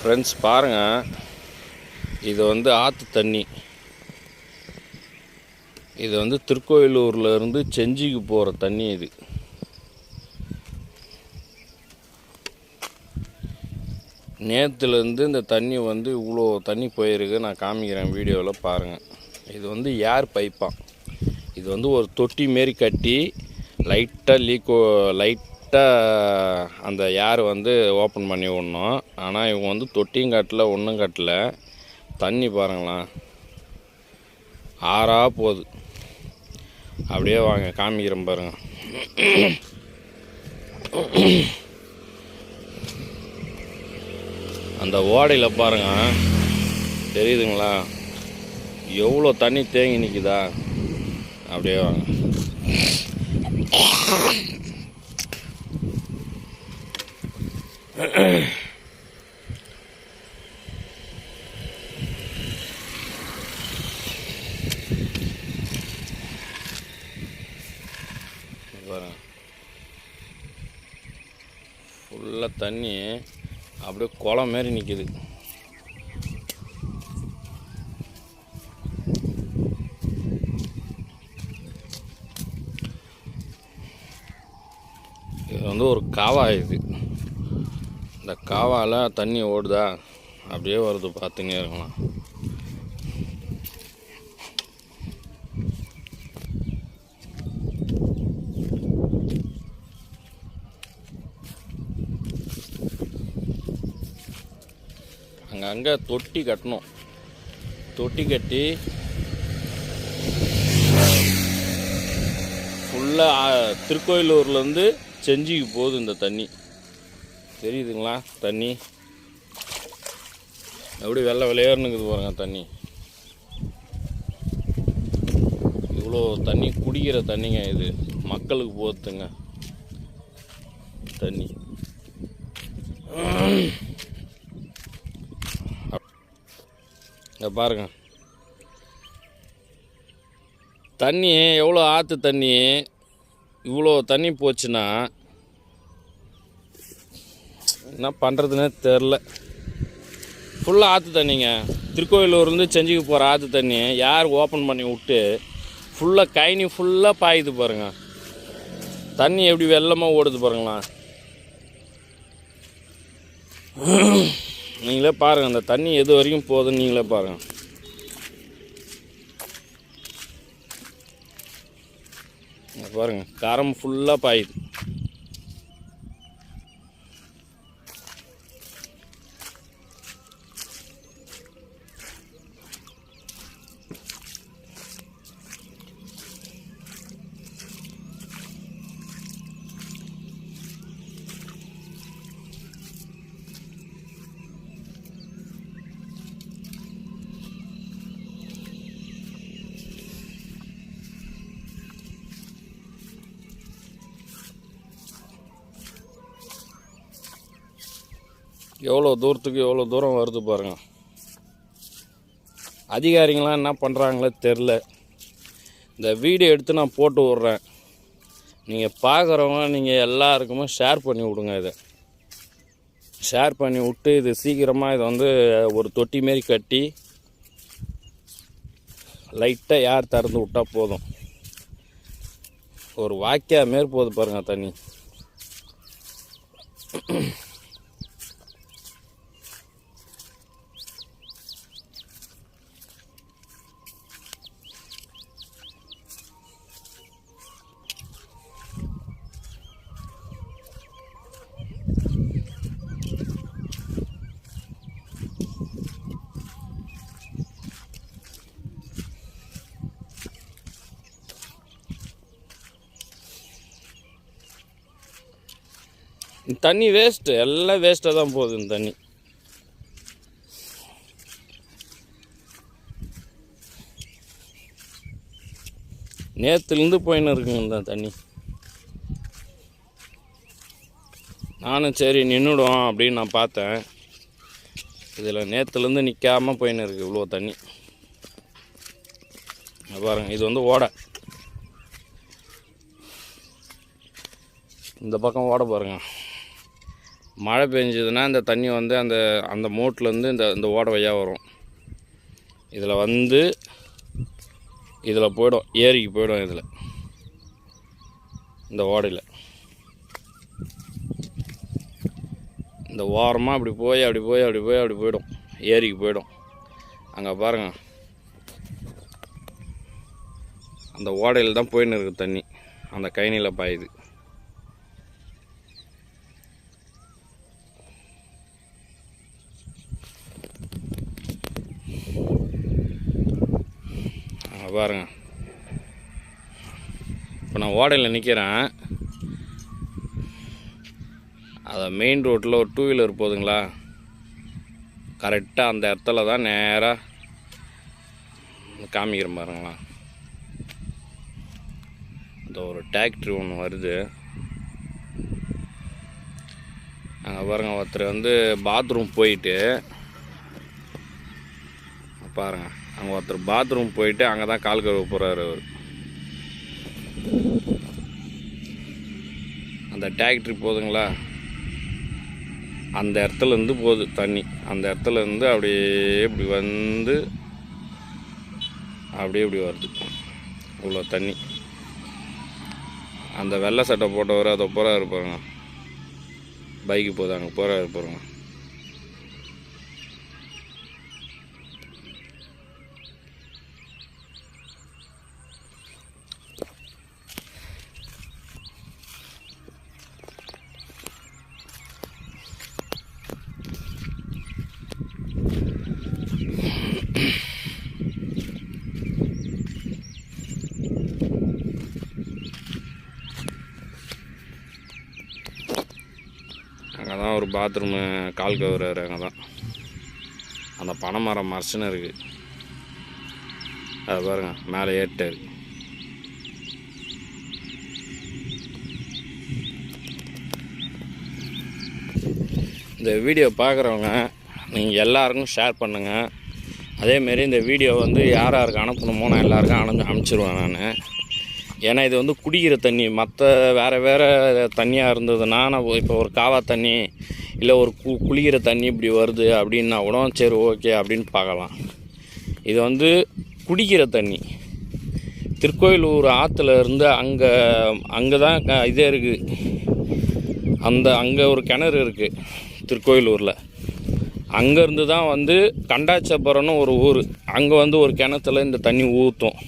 Friends பாருங்கள், இது வந்து ஆற்று தண்ணி. இது வந்து திருக்கோயிலூர்லேருந்து செஞ்சிக்கு போகிற தண்ணி. இது நேற்றுலேருந்து இந்த தண்ணி வந்து இவ்வளோ தண்ணி போயிருக்கு. நான் காமிக்கிறேன் வீடியோவில் பாருங்கள். இது வந்து ஏர் பைப்பாக. இது வந்து ஒரு தொட்டி மாரி கட்டி லைட்டாக அந்த ஏர் வந்து ஓப்பன் பண்ணி விடணும். ஆனால் இவங்க வந்து தொட்டியும் கட்டல, ஒன்றும் கட்டல. தண்ணி பாருங்களேன், ஆறாக போகுது. அப்படியே வாங்க காமிக்கிறேன் பாருங்கள். அந்த ஓடையில் பாருங்கள், தெரியுதுங்களா எவ்வளோ தண்ணி தேங்கி நிற்குதா? அப்படியே வாங்க. பாருங்க, ஃபுல்லாக தண்ணி அப்படியே குளம் மாரி நிற்கிது. இது வந்து ஒரு காவா. இது இந்த காவாவில் தண்ணி ஓடுதா, அப்படியே வருது, பார்த்துங்க இருக்கலாம். அங்கங்கே தொட்டி கட்டணும். தொட்டி கட்டி ஃபுல்லாக திருக்கோயிலூர்லேருந்து செஞ்சிக்கு போகுது இந்த தண்ணி. தெரியுதுங்களா? தண்ணி எப்படி வெள்ளை விளையாடுனுக்குது பாருங்க. தண்ணி இவ்வளோ தண்ணி குடிக்கிற தண்ணிங்க. இது மக்களுக்கு போகுதுங்க தண்ணி. இங்கே பாருங்க, தண்ணி எவ்வளோ ஆற்று தண்ணி. இவ்வளோ தண்ணி போச்சுன்னா என்ன பண்ணுறதுன்னே தெரில. ஃபுல்லாக ஆற்று தண்ணிங்க. திருக்கோயிலூர்லேருந்து செஞ்சுக்கு போகிற ஆற்று தண்ணி யார் ஓப்பன் பண்ணி விட்டு ஃபுல்லாக கைனி ஃபுல்லாக பாயுது பாருங்கள். தண்ணி எப்படி வெள்ளமாக ஓடுது பாருங்களா. நீங்களே பாருங்கள், அந்த தண்ணி எது வரைக்கும் போகுதுன்னு நீங்களே பாருங்கள். பாருங்கள், கரம் ஃபுல்லாக பாயுது. எவ்வளோ தூரத்துக்கு எவ்வளோ தூரம் வருது பாருங்கள். அதிகாரிங்களாம் என்ன பண்ணுறாங்களே தெரில. இந்த வீடியோ எடுத்து நான் போட்டு விட்றேன். நீங்கள் பார்க்குறவங்க நீங்கள் எல்லாருக்குமே ஷேர் பண்ணி விடுங்க. இதை ஷேர் பண்ணி விட்டு இது சீக்கிரமாக இதை வந்து ஒரு தொட்டி மாரி கட்டி லைட்டாக ஏர் திறந்து விட்டால் போதும். ஒரு வாக்கியா மாரி போகுது பாருங்கள் தண்ணி. தண்ணி வேஸ்ட்டு, எல்லாம் வேஸ்ட்டாக தான் போகுது இந்த தண்ணி. நேற்றுலேருந்து போயின்னு இருக்குங்க இந்த தண்ணி. நானும் சரி நின்றுடும் அப்படின்னு நான் பார்த்தேன். இதில் நேற்றுலேருந்து நிற்காமல் போயின்னு இருக்குது இவ்வளோ தண்ணி. பாருங்கள், இது வந்து ஓடை. இந்த பக்கம் ஓட பாருங்கள். மழை பெஞ்சதுன்னா இந்த தண்ணி வந்து அந்த அந்த மோட்லேருந்து இந்த ஓடை வழியாக வரும். இதில் வந்து இதில் போய்டும், ஏரிக்கு போய்டும். இதில் இந்த ஓடையில் இந்த ஓரமாக அப்படி போயிடும், ஏரிக்கு போய்டும். அங்கே பாருங்கள், அந்த ஓடையில் தான் போயின்னு இருக்குது தண்ணி, அந்த கைனியில் பாயுது. பாருங்க, இப்போ நான் ஓடையில் நிற்கிறேன். அதை மெயின் ரோட்டில் ஒரு 2 வீலர் போகுதுங்களா, கரெக்டாக அந்த இடத்துல தான் நேராக காமிக்கிறேன் பாருங்களா. இந்த ஒரு டிராக்டர் ஒன்று வருது. அங்கே பாருங்கள், ஒருத்தர் வந்து பாத்ரூம் போயிட்டு பாருங்கள், அங்கே ஒருத்தர் பாத்ரூம் போயிட்டு அங்கே தான் கால் கழுவ போகிறாரு அவர். அந்த டிராக்டர் போகுதுங்களா, அந்த இடத்துலேருந்து போகுது தண்ணி. அந்த இடத்துலேருந்து அப்படியே இப்படி வந்து அப்படியே இப்படி வருது இவ்வளோ தண்ணி. அந்த வெள்ளை சட்டை போட்டவர் அதை போகிறாரு பாருங்க, பைக்கு போகுது, அங்கே போகிறாரு பாருங்க. அங்கே தான் ஒரு பாத்ரூமு கால் கவுறாரு. அங்கே தான் அந்த பனைமரம் மரச்சுன்னு இருக்குது, அது பாருங்க மேலே ஏறிட்டாரு. இந்த வீடியோ பார்க்குறவங்க நீங்கள் எல்லாருக்கும் ஷேர் பண்ணுங்கள். அதேமாரி இந்த வீடியோ வந்து யார் யாருக்கு அனுப்பணுமோ நான் எல்லாருக்கும் அனுப்பிச்சிடுவேன் நான். ஏன்னா இது வந்து குடிக்கிற தண்ணி, மற்ற வேறு தண்ணியாக இருந்ததுன்னா நான் இப்போ ஒரு காவா தண்ணி இல்லை ஒரு குளிக்கிற தண்ணி இப்படி வருது அப்படின்னா கூட சரி ஓகே அப்படின்னு பார்க்கலாம். இது வந்து குடிக்கிற தண்ணி. திருக்கோயிலூர் ஆற்றுல இருந்து அங்கே தான் இதே இருக்குது. அங்கே ஒரு கிணறு இருக்குது திருக்கோயிலூரில். அங்கேருந்து தான் வந்து கண்டாச்சபுரம்னு ஒரு ஊர், அங்கே வந்து ஒரு கிணத்துல இந்த தண்ணி ஊற்றும்.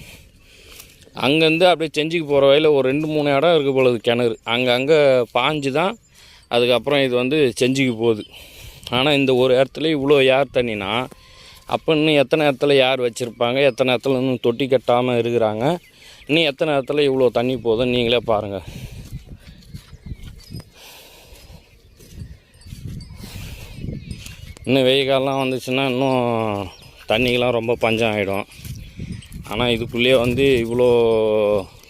அங்கேருந்து அப்படியே செஞ்சுக்கு போகிற வழியில் ஒரு 2-3 இடம் இருக்குது பொழுது கிணறு, அங்கே பாஞ்சு தான் அதுக்கப்புறம் இது வந்து செஞ்சுக்கு போகுது. ஆனால் இந்த ஒரு இடத்துல இவ்வளோ யார் தண்ணினா, அப்போ இன்னும் எத்தனை இடத்துல யார் வச்சுருப்பாங்க, எத்தனை இடத்துல இன்னும் தொட்டி கட்டாமல் இருக்கிறாங்க, இன்னும் எத்தனை இடத்துல இவ்வளோ தண்ணி போகுதுன்னு நீங்களே பாருங்கள். இன்னும் வெயில் காலம் வந்துச்சுன்னா இன்னும் தண்ணிக்கெலாம் ரொம்ப பஞ்சம் ஆகிடும். ஆனால் இதுக்குள்ளேயே வந்து இவ்வளோ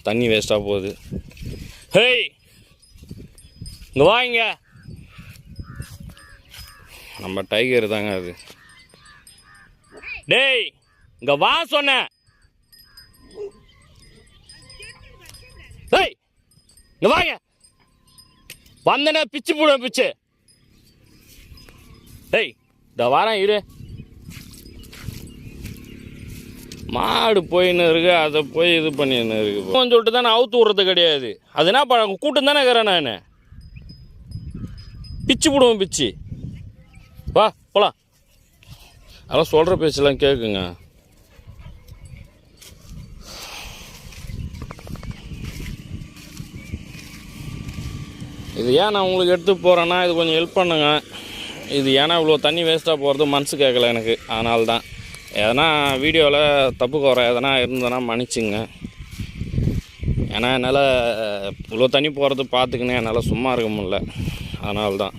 தண்ணி வேஸ்ட்டாக போகுது. ஹேய் இங்கே வாங்க, நம்ம டைகர் தாங்க அது. டேய் இங்கே வா சொன்ன. டேய் இங்கே வாங்க, வந்தன பிச்சு போடுவேன் பிச்சு. டேய் இந்த வாரம் இரு. மாடு போயின்னு இருக்கு, அதை போய் இது பண்ணின்னு இருக்கு சொல்லிட்டு தான் நான் அவுத்து விட்றது கிடையாது. அதுனா கூட்டம் தானே இருக்கிறேன் நான், பிச்சு போடுவேன் பிச்சு. வா போலாம், அதெல்லாம் சொல்கிற பேச்செல்லாம் கேட்குங்க. இது ஏன் நான் உங்களுக்கு எடுத்து போகிறேன்னா இது கொஞ்சம் ஹெல்ப் பண்ணுங்க. இது ஏன்னா இவ்வளோ தண்ணி வேஸ்ட்டாக போகிறது மனசு கேட்கல எனக்கு, அதனால தான். எதனா வீடியோவில் தப்பு குறை எதனா இருந்ததுன்னா மன்னிச்சுங்க. ஏன்னா என்னால் இவ்வளோ தண்ணி போகிறது பார்த்துக்கினே என்னால் சும்மா இருக்க முடியல, அதனால தான்.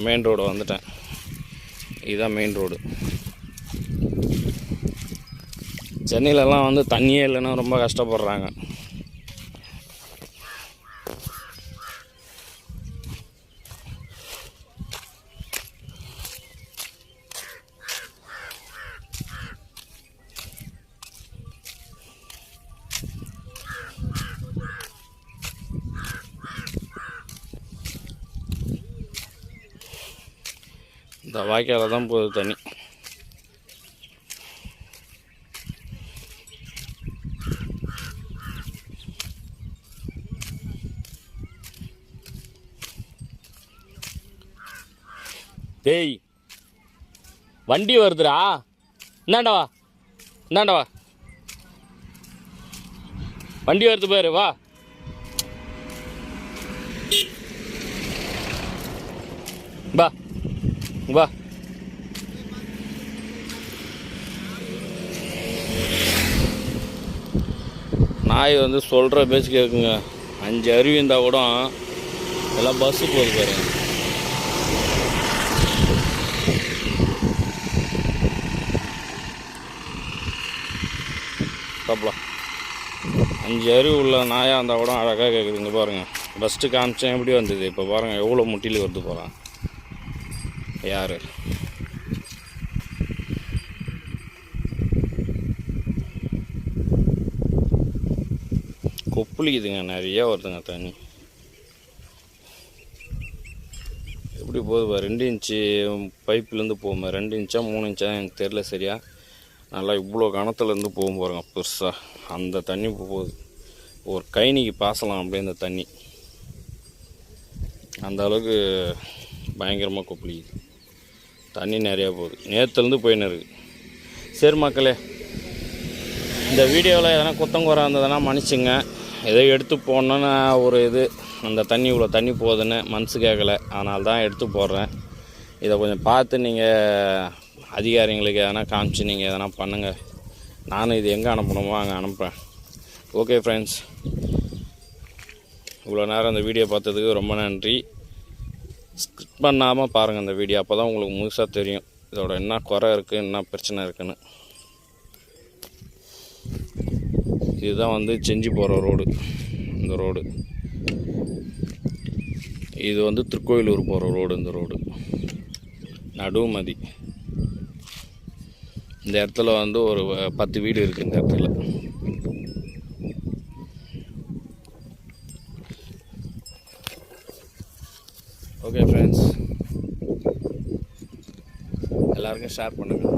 மெயின் ரோடு வந்துட்டேன், இதுதான் மெயின் ரோடு. சென்னையிலலாம் வந்து தண்ணியே இல்லைன்னா ரொம்ப கஷ்டப்படுறாங்க. இந்த வாய்க்கால தான் போகுது தண்ணி. டேய் வண்டி வருதுடா, இந்தாண்டவா இந்தாண்டவா, வண்டி வருது பாரு, வா. வா வா. நாய் வந்து சொல்கிற பேச்சு கேட்குங்க. 5 அருவி இருந்தால் கூட எல்லாம் பஸ்ஸு போகுது பாருங்க. சாப்பிடலாம். 5 அருவி உள்ள நாயாக இருந்தால் கூட அழகாக கேட்குதுங்க பாருங்கள். ஃபஸ்ட்டு காமிச்சேன் எப்படி வந்தது, இப்போ பாருங்கள் எவ்வளோ முட்டியில் வருது போகிறான். யார் கொப்புளிக்குதுங்க, நிறையா வருதுங்க தண்ணி. எப்படி போகுது 2 இன்ச்சு பைப்லேருந்து போகும்போது 2 இன்ச்சா 3 இன்ச்சா எனக்கு தெரில சரியா. நல்லா இவ்வளோ கணத்துலேருந்து போகும் பாருங்க பெருசாக. அந்த தண்ணி போகுது, ஒரு கைனிக்கு பாசலாம் அப்படியே இந்த தண்ணி. அந்த அளவுக்கு பயங்கரமாக கொப்பளிக்குது, தண்ணி நிறையா போகுது. நேற்றுலேருந்து போயின்னு இருக்குது. சரி மக்களே, இந்த வீடியோவில் எதனா குத்தங்குறை இருந்ததுன்னா மன்னிச்சுங்க. ஏதோ எடுத்து போடணுன்னு ஒரு இது, அந்த தண்ணி இவ்வளோ தண்ணி போகுதுன்னு மனசு கேட்கல, அதனால தான் எடுத்து போடுறேன். இதை கொஞ்சம் பார்த்து நீங்கள் அதிகாரிங்களுக்கு எதனா காமிச்சு நீங்கள் எதனா பண்ணுங்கள். நானும் இது எங்கே அனுப்பணுமோ அங்கே அனுப்புகிறேன். ஓகே ஃப்ரெண்ட்ஸ், இவ்வளோ நேரம் இந்த வீடியோ பார்த்ததுக்கு ரொம்ப நன்றி. ஸ்கிப் பண்ணாமல் பாருங்கள் இந்த வீடியோ, அப்போ தான் உங்களுக்கு முழுசாக தெரியும் இதோட என்ன குறை இருக்குது, என்ன பிரச்சனை இருக்குன்னு. இதுதான் வந்து செஞ்சு போகிற ரோடு. இந்த ரோடு இது வந்து திருக்கோயிலூர் போகிற ரோடு. இந்த ரோடு நடுமதி. இந்த இடத்துல வந்து ஒரு 10 வீடு இருக்குது இந்த இடத்துல. ஓகே ஃப்ரெண்ட்ஸ், எல்லாருக்கும் ஷேர் பண்ணுங்கள்.